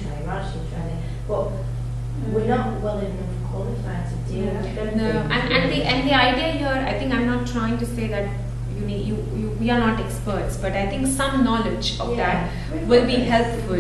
training, management training, but we're not well enough qualified to deal with them. No, and the idea here, I think I'm not trying to say that we are not experts, but I think some knowledge of that will be helpful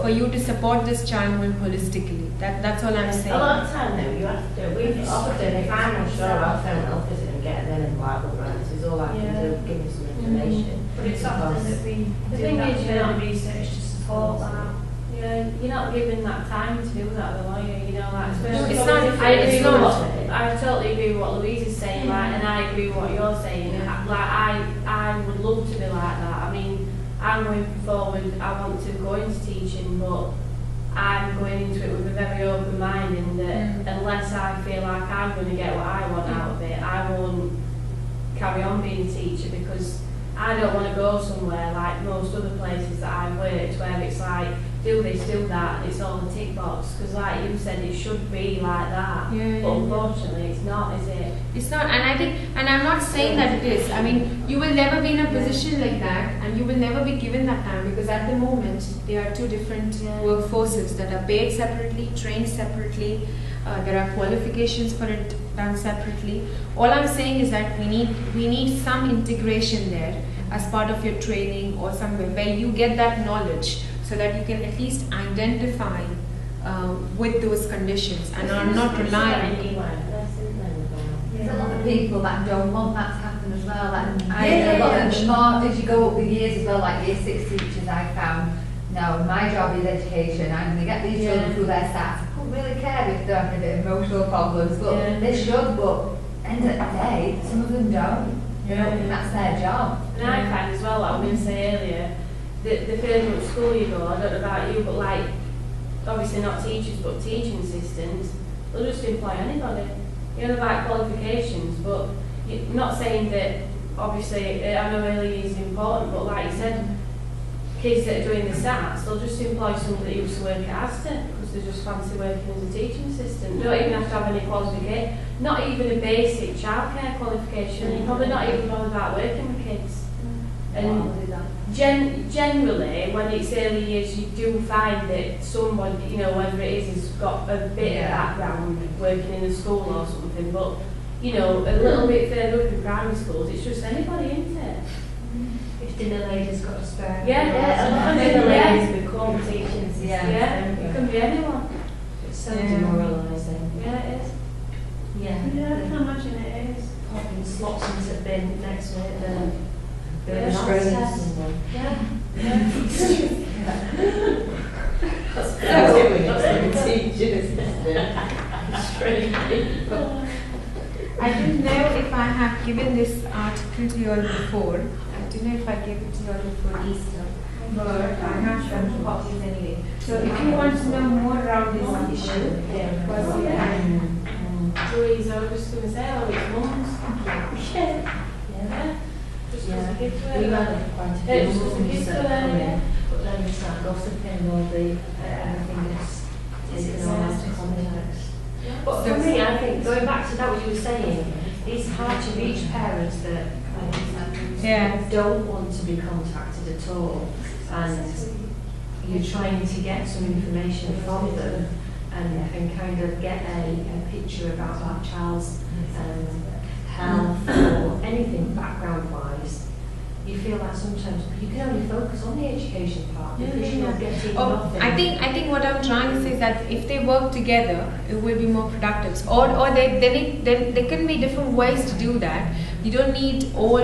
for you to support this child more holistically. That's all I'm saying. A lot of time though, you have to. We've often, if I'm not sure, I'll phone an office and get them in Bible grants. Is all I can do. Give me some information. But it's often that we do that further research to support that. Yeah, you're not given that time to do that as a lawyer, you know, like, especially It's not- I not. I totally agree with what Louise is saying, like, and I agree with what you're saying. Like, I would love to be like that. I mean, I'm going forward, I want to go into teaching, but I'm going into it with a very open mind, and that unless I feel like I'm going to get what I want out of it, I won't carry on being a teacher, because I don't want to go somewhere like most other places that I've worked where it's like, do this, do that, and it's all a tick box, because like you said, it should be like that, but unfortunately it's not, is it? It's not, and I think, and I'm not saying that it is. I mean, you will never be in a position like that, and you will never be given that time, because at the moment there are two different workforces that are paid separately, trained separately. There are qualifications for it done separately. All I'm saying is that we need some integration there as part of your training or somewhere where you get that knowledge, so that you can at least identify with those conditions and are not relying. There's a lot of people that don't want that to happen as well. A lot of the more as you go up the years as well, like year 6 teachers, I found, no, my job is education. I'm going to get these children through their stats. I don't really care if they're having a bit of emotional problems, but they should. But end of the day, some of them don't. And that's their job. And I find as well, like I was going to say earlier, the further up school you go, I don't know about you, but like, obviously not teachers, but teaching assistants, they'll just employ anybody. You know, like qualifications, but you're not saying that, obviously, I know early years is important, but like you said, kids that are doing the SATs, they'll just employ somebody that used to work at Asda, because they just fancy working as a teaching assistant. They don't even have to have any qualification, not even a basic childcare qualification. You're probably not even bothered about working with kids. And generally, when it's early years, you do find that someone, you know, whether it is, has got a bit of background working in a school or something, but, you know, a little bit further up in primary schools, it's just anybody, isn't it? If dinner lady's got a spare. A lot of Dinner ladies become teaching assistants. it can be anyone. It's so demoralising. Yeah, it is. Yeah. I can imagine it is. Popping slots into the bin next to it, Yeah, someone. Yeah. That's the teaching assistant. I don't know if I have given this article to you all before. I don't know if I gave it to you all before Easter, but I have some copies anyway. So if you want to know more around this issue, because Louise, I was just going to say, oh, it's mums. Yeah. Just as a gift to We her. had quite a It's few just a mums gift to that her, come yeah. in, but then you start gossiping or everything is taken on out of context. But for me, I think, going back to that what you were saying, it's hard to reach parents that don't want to be contacted at all, and you're trying to get some information from them and kind of get a picture about that child's health or anything background-wise. You feel like sometimes you can only focus on the education part because you're not getting nothing. I think what I'm trying to say is that if they work together, it will be more productive. Or there can be different ways to do that. You don't need all.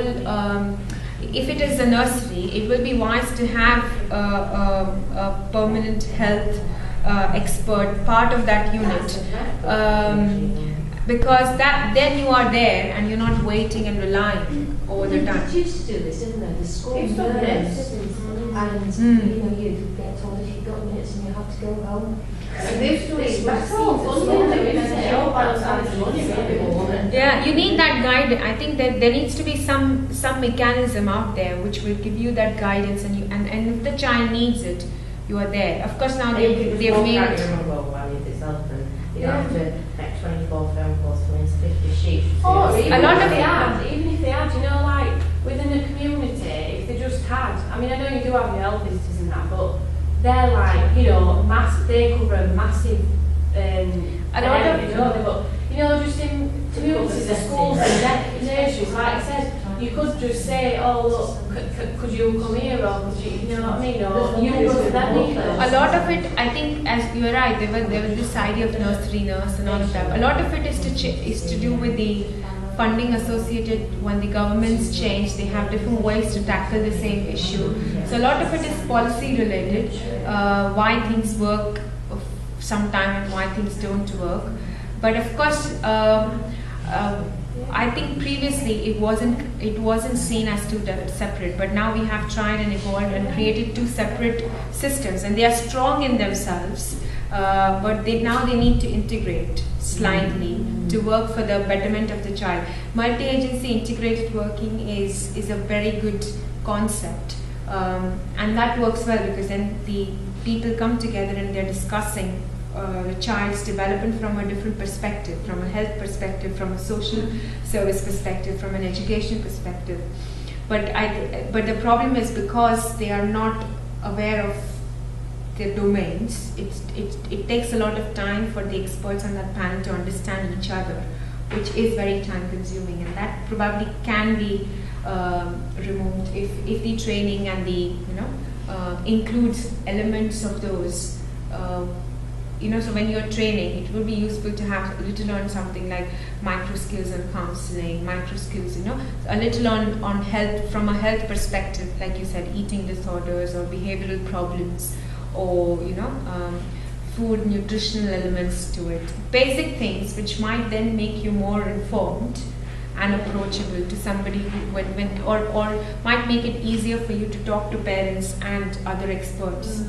If it is a nursery, it will be wise to have a permanent health expert part of that unit. Because then you are there and you're not waiting and relying all the time. They used to do this, didn't they? The school It's not nurse. And you know, you get told if you've got minutes and you have to go home. Yeah, you need that guide. I think that there needs to be some mechanism out there which will give you that guidance, and if the child needs it, you are there. Of course, now they've made. You have to make 24 phone calls for instance, 50 sheets. Even if they had, you know, like within the community, if they just had, I mean, I know you do have your health visitors and that, but they're like, you know, they cover a massive A lot of- area, don't they? But you know, just in communities, the schools and nurseries, like I said, you could just say, oh look, could you come here, or could you know what I mean, or you go to them either. A lot of it, I think, as you're right, there was this idea of nursery nurse and all of that. A lot of it is to do with the funding associated. When the governments change, they have different ways to tackle the same issue. So a lot of it is policy related, why things work sometime and why things don't work. But of course, I think previously it wasn't seen as two separate, but now we have tried and evolved and created two separate systems, and they are strong in themselves, but now they need to integrate slightly to work for the betterment of the child. Multi-agency integrated working is a very good concept, and that works well because then the people come together and they're discussing the child's development from a different perspective, from a health perspective, from a social service perspective, from an education perspective. But the problem is because they are not aware of their domains, it takes a lot of time for the experts on that panel to understand each other, which is very time consuming, and that probably can be removed if the training and the includes elements of those. So when you're training, it would be useful to have a little on something like micro skills and counseling, micro skills, a little on health from a health perspective, like you said, eating disorders or behavioral problems, or food, nutritional elements to it. Basic things which might then make you more informed and approachable to somebody who, or might make it easier for you to talk to parents and other experts.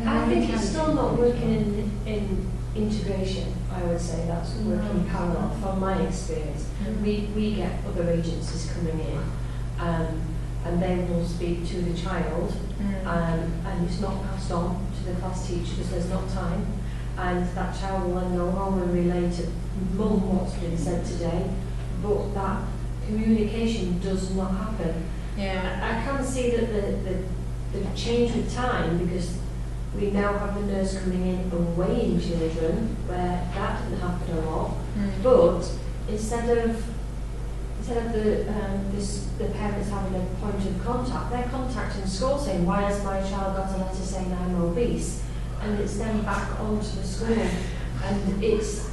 I think it's still not working in integration. I would say that's working parallel from my experience. We get other agencies coming in, and they will speak to the child, and it's not passed on to the class teacher because there's not time, and that child will then go home and relate to mum what's been said today, but that communication does not happen. I can see that the change with time, because we now have the nurse coming in and weighing children, where that didn't happen a lot. But instead of the parents having a point of contact, they're contacting school saying, "Why has my child got a letter saying I'm obese?" And it's then back onto the school, and it's.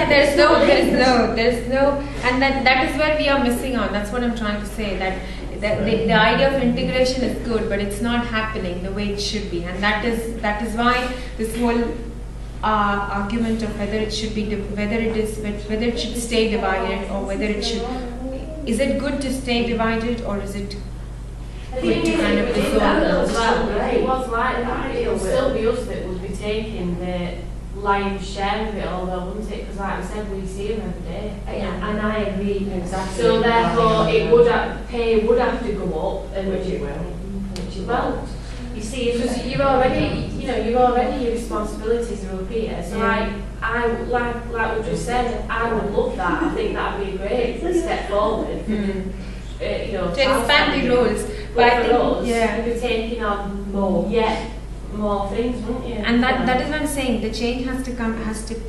There's no, and that is where we are missing out. That's what I'm trying to say. That the idea of integration is good, but it's not happening the way it should be, and that is why this whole argument of whether it should stay divided, or whether it should. Is it good to stay divided, or is it good to kind of dissolve? If it was like that, it would still be us that would be taking the lion's share of it all, though, wouldn't it? Because like I said, we see them every day. And I agree exactly. So therefore, pay would have to go up, and which it will. You see, because you're already your responsibilities are up here. So like we just said, I would love that. I think that would be a great step forward. To expand the roles, but for us, you'd be taking on more things, wouldn't you? And that is what I'm saying. The change has to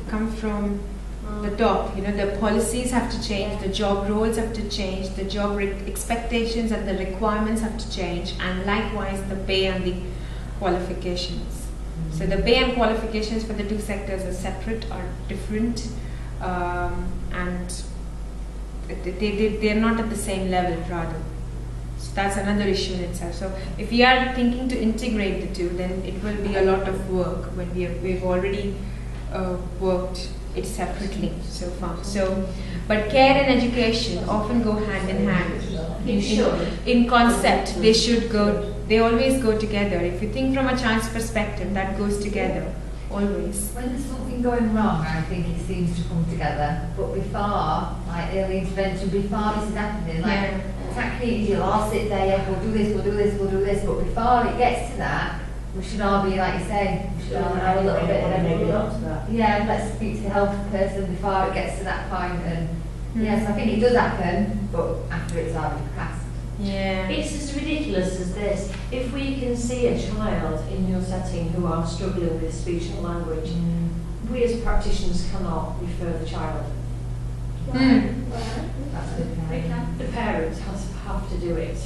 come from the top. The policies have to change, the job roles have to change, the job expectations and the requirements have to change, and likewise the pay and the qualifications. So the pay and qualifications for the two sectors are separate, are different, and they're not at the same level, rather. So that's another issue in itself. So if we are thinking to integrate the two, then it will be a lot of work when we've already worked it separately so far. But care and education often go hand in hand. In concept, they always go together. If you think from a child's perspective, that goes together, always. When there's something going wrong, I think it seems to come together. But before, like early intervention, before this is happening, techniques, you'll all sit there, we'll do this, we'll do this, we'll do this. But before it gets to that, we should all be, like you say, we should all know a little bit. Let's speak to the health person before it gets to that point. And yes, I think it does happen, but after it's already passed. Yeah. It's as ridiculous as this. If we can see a child in your setting who are struggling with speech and language, we as practitioners cannot refer the child. That's a good We point. can. The parents have to do it.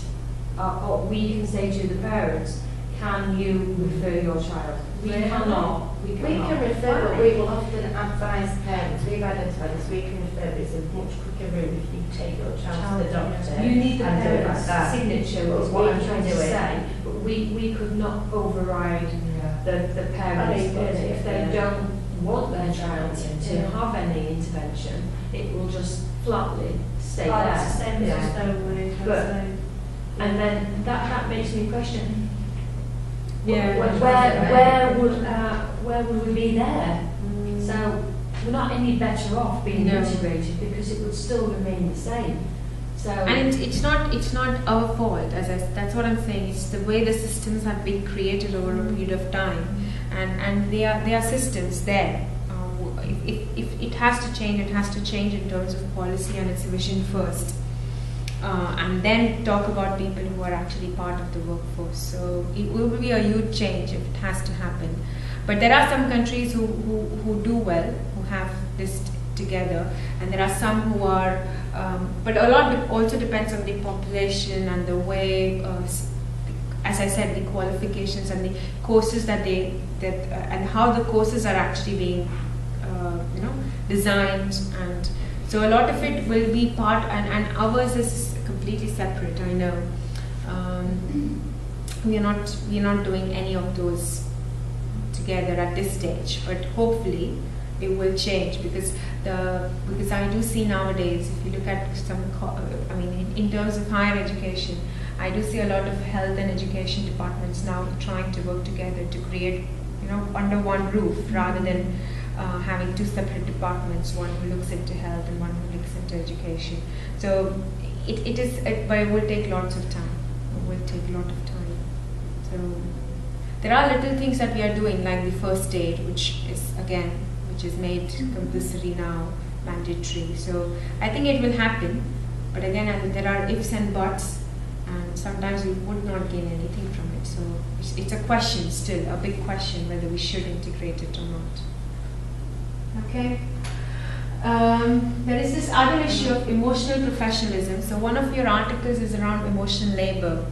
Or we can say to the parents, can you refer your child? We Really? cannot. We We cannot. can refer, but we will often advise parents, we've identified this, we can refer, but it's a much quicker route if you take your child to the doctor. You need the and do it like parents' that. signature, But is what we I'm can trying to do it. say. But we could not override Yeah. the parents. I But agree, if they yeah. don't want their child to have any intervention, it will just flatly stay Oh, it's the there. same as Yeah. a stone way. But- And then that makes me question, Yeah. where would we be there? So we're not any better off being No. integrated because it would still remain the same. So And it's not our fault, that's what I'm saying. It's the way the systems have been created over a period of time, and they are systems there. If it has to change, it has to change in terms of policy and its vision first, and then talk about people who are actually part of the workforce. So it will be a huge change if it has to happen. But there are some countries who do well, who have this together, and there are some who are, but a lot also depends on the population and the way, as I said, the qualifications and the courses and how the courses are actually being, designed, and so a lot of it will be part, and ours is completely separate. I know we are not doing any of those together at this stage, but hopefully it will change because I do see nowadays, if you look at in terms of higher education, I do see a lot of health and education departments now trying to work together to create, under one roof rather than having two separate departments, one who looks into health and one who looks into education. So but it will take lots of time. It will take a lot of time. So there are little things that we are doing, like the first aid, which is made compulsory now, mandatory. So I think it will happen, but again, there are ifs and buts, and sometimes we would not gain anything from it. So it's a question still, a big question, whether we should integrate it or not. Okay. There is this other issue of emotional professionalism. So one of your articles is around emotional labor.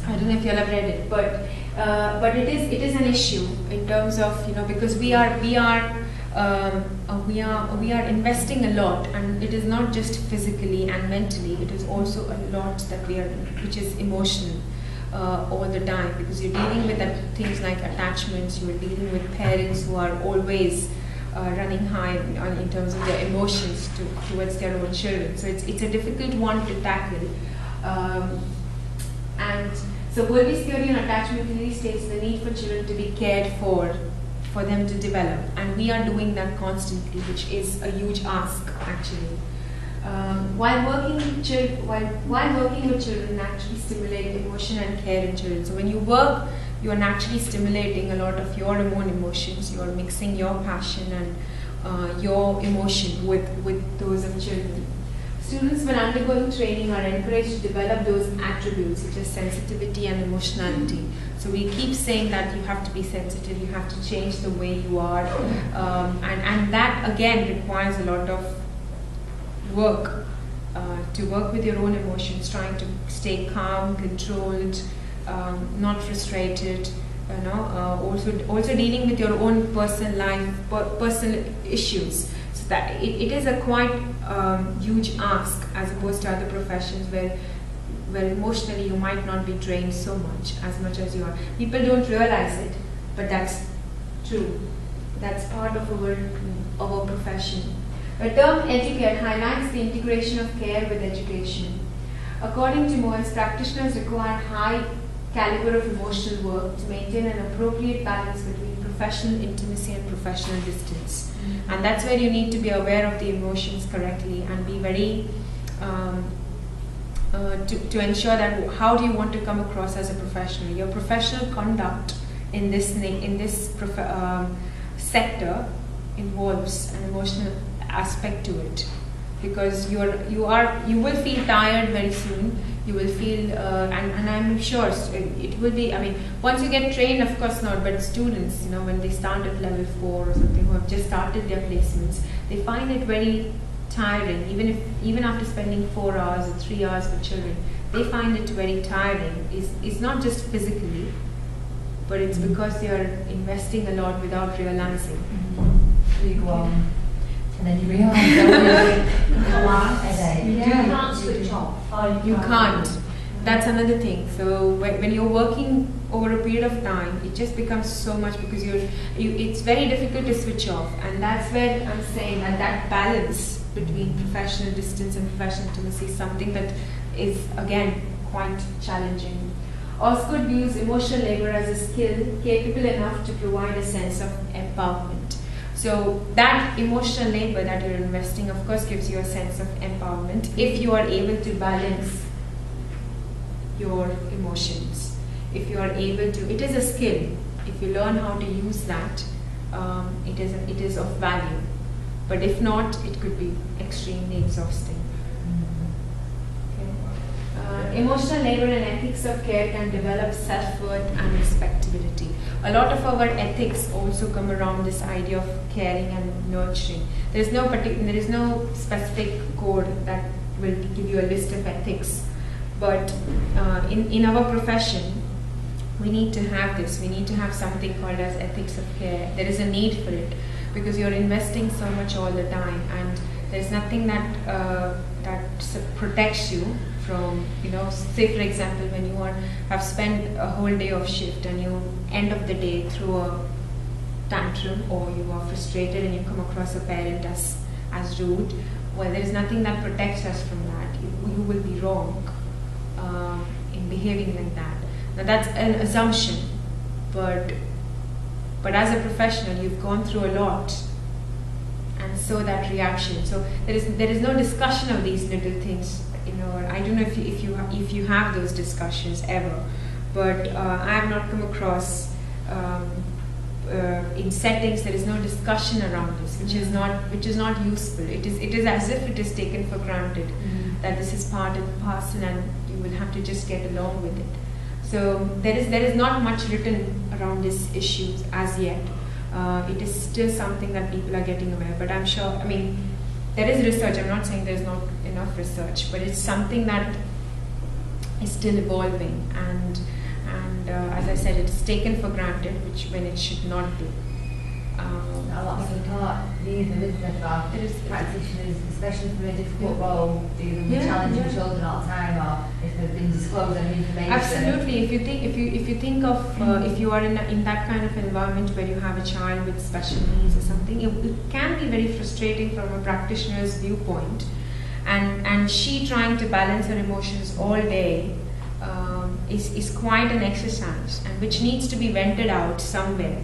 I don't know if you all have read it, but it is an issue in terms of, because we are investing a lot, and it is not just physically and mentally, it is also a lot that which is emotional all the time, because you're dealing with things like attachments, you're dealing with parents who are always running high in terms of their emotions towards their own children. So it's a difficult one to tackle. And so Bowlby's theory on attachment really states the need for children to be cared for them to develop, and we are doing that constantly, which is a huge ask actually. While working with children naturally stimulate emotion and care in children. So when you work, you are naturally stimulating a lot of your own emotions. You are mixing your passion and your emotion with those of children. Students, when undergoing training, are encouraged to develop those attributes such as sensitivity and emotionality. So we keep saying that you have to be sensitive, you have to change the way you are, and that again requires a lot of work to work with your own emotions, trying to stay calm, controlled, not frustrated. Also dealing with your own personal life, personal issues. So that it is a quite huge ask as opposed to other professions where emotionally you might not be drained so much as you are. People don't realize it, but that's true. That's part of our profession. The term educate highlights the integration of care with education. According to Moyes, practitioners require high caliber of emotional work to maintain an appropriate balance between professional intimacy and professional distance. And that's where you need to be aware of the emotions correctly and be very to ensure that how do you want to come across as a professional. Your professional conduct in this sector involves an emotional aspect to it. because you will feel tired very soon. You will feel, and I'm sure it will be. I mean, once you get trained, of course not. But students, when they start at level 4 or something, who have just started their placements, they find it very tiring. Even after spending 4 hours or 3 hours with children, they find it very tiring. It's not just physically, but it's because they are investing a lot without realizing. So you go on, and then you realise You can't switch off. You can't. That's another thing. So when you're working over a period of time, it just becomes so much because it's very difficult to switch off, and that's where I'm saying that balance between professional distance and professional intimacy is something that is again quite challenging. Osgood views emotional labor as a skill capable enough to provide a sense of empowerment. So that emotional labor that you're investing, of course, gives you a sense of empowerment if you are able to balance your emotions. If you are able to, it is a skill. If you learn how to use that, it is of value. But if not, it could be extremely exhausting. Emotional labor and ethics of care can develop self-worth and respectability. A lot of our ethics also come around this idea of caring and nurturing. There is no specific code that will give you a list of ethics, but in our profession, we need to have this. We need to have something called as ethics of care. There is a need for it because you're investing so much all the time, and there's nothing that protects you from, say for example, when you have spent a whole day of shift and you end of the day through a tantrum, or you are frustrated and you come across a parent as rude. Well, there is nothing that protects us from that. You will be wrong in behaving like that. Now that's an assumption, but as a professional, you've gone through a lot, and so that reaction. So there is no discussion of these little things. I don't know if you have those discussions ever, but I have not come across in settings there is no discussion around this, which is not useful. It is as if it is taken for granted that this is part and parcel, and you will have to just get along with it. So there is not much written around this issue as yet. It is still something that people are getting aware. But I'm sure. I mean, there is research. I'm not saying there's not enough research, but it's something that is still evolving. And as I said, it's taken for granted, which when it should not be. A lot of support needed, isn't there, for practitioners, especially for a difficult role, dealing with challenging children all the time, or if they've been disclosed any information. Absolutely. If you think of if you are in that kind of environment where you have a child with special needs or something, it can be very frustrating from a practitioner's viewpoint, and she trying to balance her emotions all day is quite an exercise, and which needs to be vented out somewhere.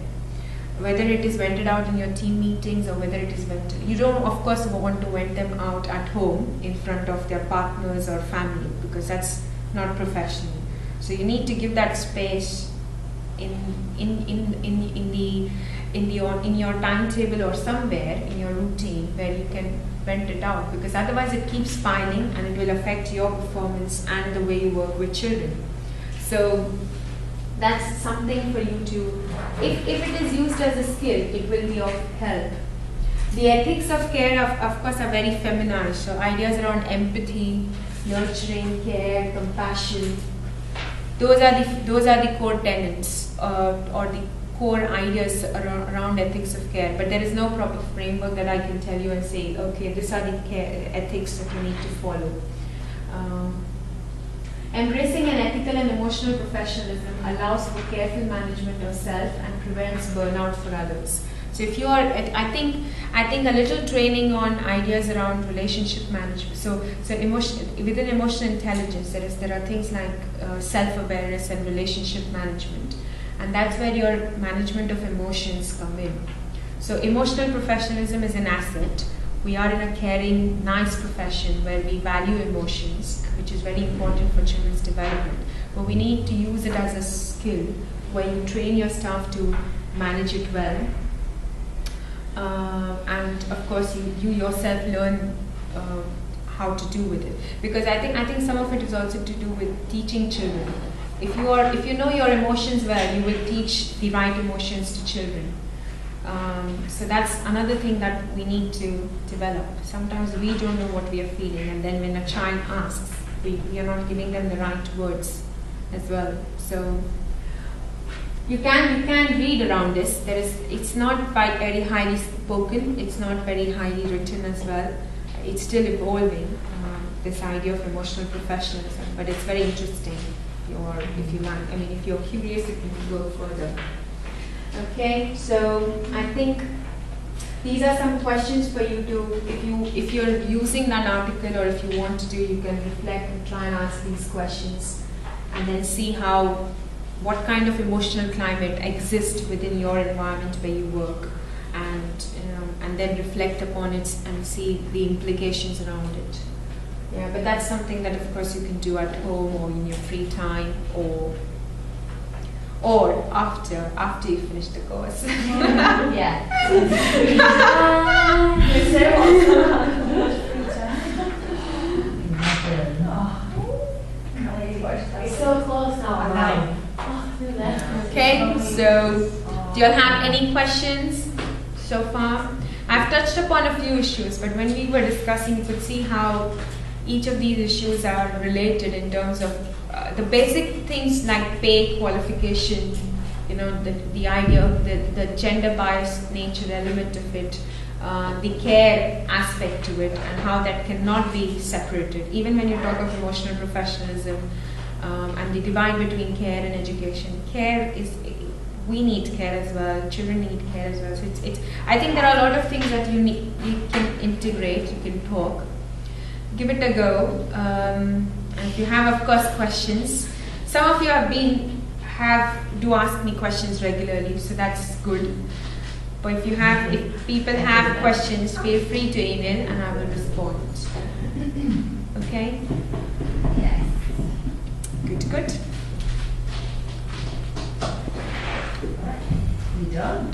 Whether it is vented out in your team meetings or whether it is vented, you don't of course want to vent them out at home in front of their partners or family, because that's not professional. So you need to give that space in your timetable or somewhere in your routine where you can vent it out, because otherwise it keeps piling and it will affect your performance and the way you work with children. So that's something for you to, if it is used as a skill, it will be of help. The ethics of care, of course, are very feminized. So ideas around empathy, nurturing, care, compassion, those are the core tenets or the core ideas around ethics of care. But there is no proper framework that I can tell you and say, okay, these are the care ethics that you need to follow. Embracing an ethical and emotional professionalism allows for careful management of self and prevents burnout for others. So if you are, I think a little training on ideas around relationship management. So within emotional intelligence, there are things like self-awareness and relationship management, and that's where your management of emotions come in. So emotional professionalism is an asset. We are in a caring, nice profession where we value emotions, which is very important for children's development. But we need to use it as a skill where you train your staff to manage it well. And of course, you yourself learn how to do with it, because I think some of it is also to do with teaching children. If you know your emotions well, you will teach the right emotions to children. So that's another thing that we need to develop. Sometimes we don't know what we are feeling, and then when a child asks, we are not giving them the right words as well. So you can read around this. It's not quite very highly spoken. It's not very highly written as well. It's still evolving, this idea of emotional professionalism, but it's very interesting. If you like, I mean, if you're curious, you can go further. Okay, so I think these are some questions for you to, if you're using that article, or if you want to do, you can reflect and try and ask these questions, and then see what kind of emotional climate exists within your environment where you work, and then reflect upon it and see the implications around it. Yeah, but that's something that of course you can do at home or in your free time, or after you finish the course. Yeah. It's so close now. I know. Okay, so do you all have any questions so far? I've touched upon a few issues, but when we were discussing, you could see how each of these issues are related in terms of the basic things like pay, qualification, the idea of the gender biased nature element of it, the care aspect to it, and how that cannot be separated. Even when you talk of emotional professionalism and the divide between care and education, we need care as well, children need care as well. So I think there are a lot of things that you can integrate, you can talk. Give it a go. And if you have, of course, questions, some of you do ask me questions regularly, so that's good. But if people have questions, feel free to email and I will respond. Okay? Yes. Good. You done?